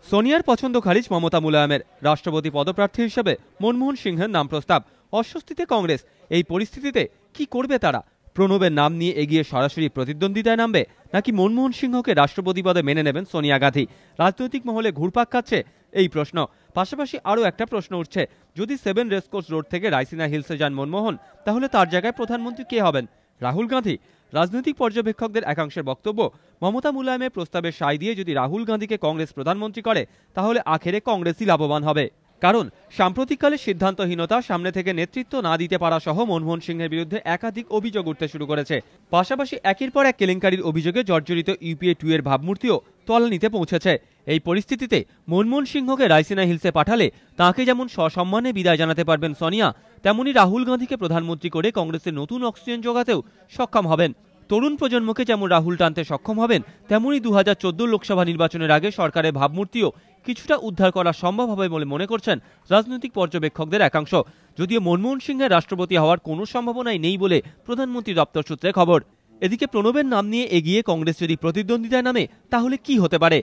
সোনিয়ার পছন্দ খারিজ মমতা মুলায়মের। রাষ্ট্রপতি পদপ্রার্থী হিসেবে মনমোহন সিংহের নাম প্রস্তাব। অস্বস্তিতে কংগ্রেস। এই পরিস্থিতিতে কি করবে তারা? প্রণবের নাম নিয়ে এগিয়ে সরাসরি প্রতিদ্বন্দ্বিতায় নামবে, নাকি মনমোহন সিংহকে রাষ্ট্রপতি পদে মেনে নেবেন সোনিয়া গান্ধী? রাজনৈতিক মহলে ঘুরপাক খাচ্ছে এই প্রশ্ন। পাশাপাশি আরও একটা প্রশ্ন উঠছে, যদি 7 রেসকোর্স রোড থেকে রাইসিনা হিলসে যান মনমোহন, তাহলে তার জায়গায় প্রধানমন্ত্রী কে হবেন? রাহুল গান্ধী? রাজনৈতিক পর্যবেক্ষকদের একাংশের বক্তব্য, মমতা মুলায়মের প্রস্তাবে সায় দিয়ে যদি রাহুল গান্ধীকে কংগ্রেস প্রধানমন্ত্রী করে, তাহলে আখেরে কংগ্রেসই লাভবান হবে। কারণ সাম্প্রতিককালে সিদ্ধান্তহীনতা, সামনে থেকে নেতৃত্ব না দিতে পারা সহ মনমোহন সিংহের বিরুদ্ধে একাধিক অভিযোগ উঠতে শুরু করেছে। পাশাপাশি একের পর এক কেলেঙ্কারির অভিযোগে জর্জরিত ইউপিএ 2 এর ভাবমূর্তিও তলানিতে পৌঁছেছে। এই পরিস্থিতিতে মনমোহন সিংহকে রাইসিনা হিলসে পাঠালে তাঁকে যেমন সসম্মানে বিদায় জানাতে পারবেন সোনিয়া, তেমনি রাহুল গান্ধীকে প্রধানমন্ত্রী করে কংগ্রেসের নতুন অক্সিজেন যোগাতেও সক্ষম হবেন। তরুণ প্রজন্মকে যেমন রাহুল টানতে সক্ষম হবেন, তেমনি 2014 লোকসভা নির্বাচনের আগে সরকারের ভাবমূর্তিও কিছুটা উদ্ধার করা সম্ভব হবে বলে মনে করছেন রাজনৈতিক পর্যবেক্ষকদের একাংশ। যদিও মনমোহন সিংহের রাষ্ট্রপতি হওয়ার কোনো সম্ভাবনাই নেই বলে প্রধানমন্ত্রী দপ্তর সূত্রে খবর। এদিকে প্রণবের নাম নিয়ে এগিয়ে কংগ্রেস যদি প্রতিদ্বন্দ্বিতায় নামে, তাহলে কি হতে পারে?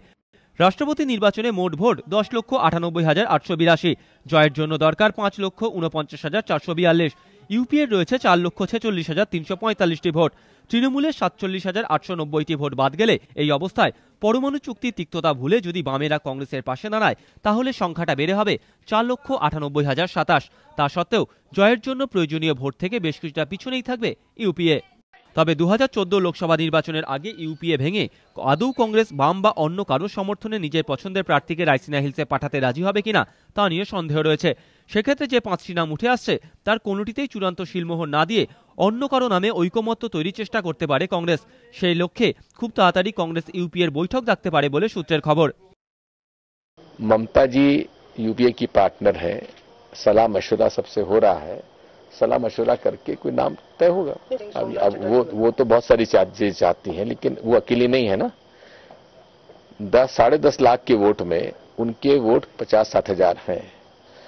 রাষ্ট্রপতি নির্বাচনে মোট ভোট 10,98,882। জয়ের জন্য দরকার 5,49,442। ইউপিএর রয়েছে 4,46,345টি ভোট। তৃণমূলের 47,890টি ভোট বাদ গেলে এই অবস্থায় পরমাণু চুক্তির তিক্ততা ভুলে যদি বামেরা কংগ্রেসের পাশে দাঁড়ায়, তাহলে সংখ্যাটা বেড়ে হবে 4,98,027। তা সত্ত্বেও জয়ের জন্য প্রয়োজনীয় ভোট থেকে বেশ কিছুটা পিছনেই থাকবে ইউপিএ। তবে 2014 লোকসভা নির্বাচনের আগে ইউপিএ ভেঙে আদৌ কংগ্রেস, বাম বা অন্য কারো সমর্থনে নিজের পছন্দের প্রার্থীকে রাইসিনা হিলসে পাঠাতে রাজি হবে কিনা তা নিয়ে সন্দেহ রয়েছে। সেক্ষেত্রে যে 5টি নাম উঠে আসছে, তার কোনোটিতেই চূড়ান্ত শিলমোহর না দিয়ে অন্য কারো নামে ঐকমত্য তৈরির চেষ্টা করতে পারে কংগ্রেস। সেই লক্ষ্যে খুব তাড়াতাড়ি কংগ্রেস ইউপিএর বৈঠক ডাকতে পারে বলে সূত্রের খবর। ममता जी यूपीए की पार्टनर है, सलाह मशवरा सबसे हो रहा है, सलाह मशवरा करके कोई नाम तय होगा। अब वो तो बहुत सारी चीजें चाहती हैं, लेकिन वो अकेली नहीं है ना। 10-10.5 लाख के वोट में उनके वोट 50-60 हजार हैं,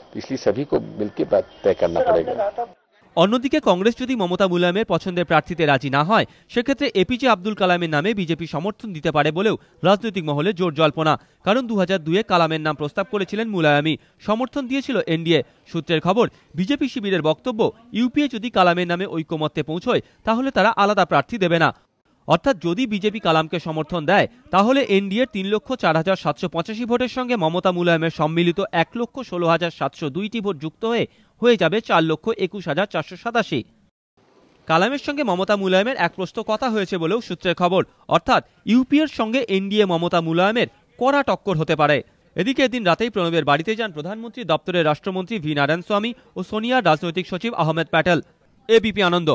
तो इसलिए सभी को मिलकर तय करना पड़ेगा। অন্যদিকে কংগ্রেস যদি মমতা মুলায়মের পছন্দের প্রার্থীতে রাজি না হয়, সেক্ষেত্রে এপিজে আব্দুল কালামের নামে বিজেপি সমর্থন দিতে পারে বলেও রাজনৈতিক মহলে জোর জল্পনা। কারণ 2002-এ কালামের নাম প্রস্তাব করেছিলেন মুলায়মই, সমর্থন দিয়েছিল এনডিএ। সূত্রের খবর, বিজেপি শিবিরের বক্তব্য, ইউপিএ যদি কালামের নামে ঐকমত্যে পৌঁছয়, তাহলে তারা আলাদা প্রার্থী দেবে না। অর্থাৎ যদি বিজেপি কালামকে সমর্থন দেয়, তাহলে এনডিএর 3,04,785 ভোটের সঙ্গে মমতা মুলায়মের সম্মিলিত 1,16,702টি ভোট যুক্ত হয়ে যাবে 4,21,487। কালামের সঙ্গে মমতা মুলায়মের এক প্রস্ত কথা হয়েছে বলেও সূত্রের খবর। অর্থাৎ ইউপিএর সঙ্গে এনডিএ মমতা মুলায়মের কড়া টক্কর হতে পারে। এদিকে এদিন রাতেই প্রণবের বাড়িতে যান প্রধানমন্ত্রী দপ্তরের রাষ্ট্রমন্ত্রী ভি নারায়ণ স্বামী ও সোনিয়ার রাজনৈতিক সচিব আহমেদ প্যাটেল। এবিপি আনন্দ।